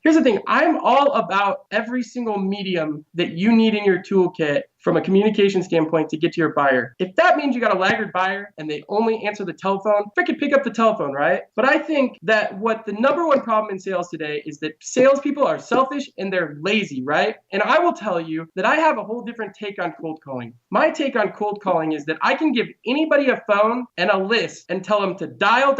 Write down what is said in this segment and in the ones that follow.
Here's the thing. I'm all about every single medium that you need in your toolkit from a communication standpoint to get to your buyer. If that means you got a laggard buyer and they only answer the telephone, freaking pick up the telephone, right? But I think that what the number one problem in sales today is that salespeople are selfish and they're lazy, right? And I will tell you that I have a whole different take on cold calling. My take on cold calling is that I can give anybody a phone and a list and tell them to dial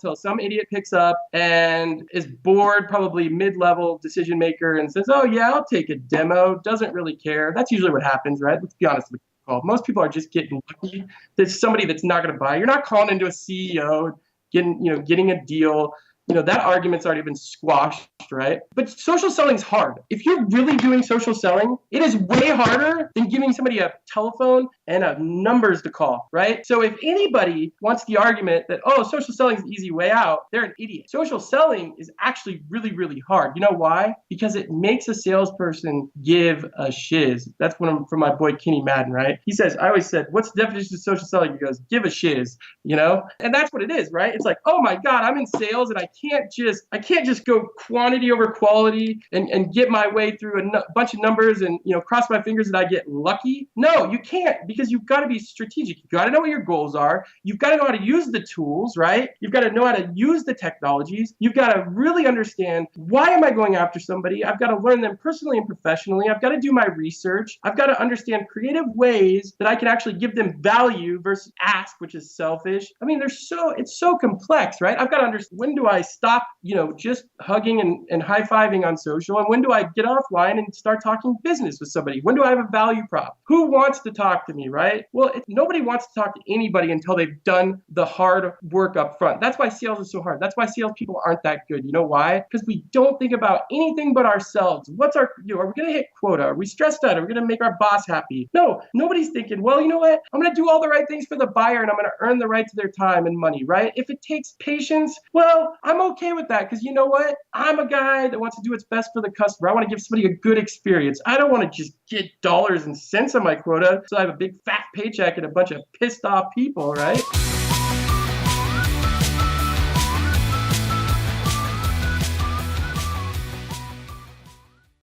till some idiot picks up and is bored, probably mid-level decision maker, and says, oh yeah, I'll take a demo, doesn't really care. That's usually what happens, right? Let's be honest with you. Most people are just getting lucky. There's somebody that's not going to buy. You're not calling into a CEO, getting a deal. That argument's already been squashed, right? But social selling's hard. If you're really doing social selling, it is way harder than giving somebody a telephone and numbers to call, right? So if anybody wants the argument that, social selling is the easy way out, they're an idiot. Social selling is actually really, really hard. You know why? Because it makes a salesperson give a shiz. That's one from my boy Kenny Madden, right? He says, I always said, what's the definition of social selling? He goes, give a shiz, And that's what it is, right? It's like, oh my God, I'm in sales and I can't just go quantity over quality and get my way through a bunch of numbers and cross my fingers that I get lucky. No, you can't, because you've got to be strategic. You've got to know what your goals are. You've got to know how to use the tools, right? You've got to know how to use the technologies. You've got to really understand, why am I going after somebody? I've got to learn them personally and professionally. I've got to do my research. I've got to understand creative ways that I can actually give them value versus ask, which is selfish. I mean, it's so complex, right? I've got to understand, when do I stop, just hugging and high-fiving on social? And when do I get offline and start talking business with somebody? When do I have a value prop? Who wants to talk to me, right? Well, nobody wants to talk to anybody until they've done the hard work up front. That's why sales is so hard. That's why salespeople aren't that good. You know why? Because we don't think about anything but ourselves. Are we going to hit quota? Are we stressed out? Are we going to make our boss happy? No, nobody's thinking, well, you know what? I'm going to do all the right things for the buyer and I'm going to earn the right to their time and money, right? If it takes patience, well, I'm okay with that, because you know what? I'm a guy that wants to do what's best for the customer. I want to give somebody a good experience. I don't want to just get dollars and cents on my quota so I have a big fat paycheck and a bunch of pissed off people, right?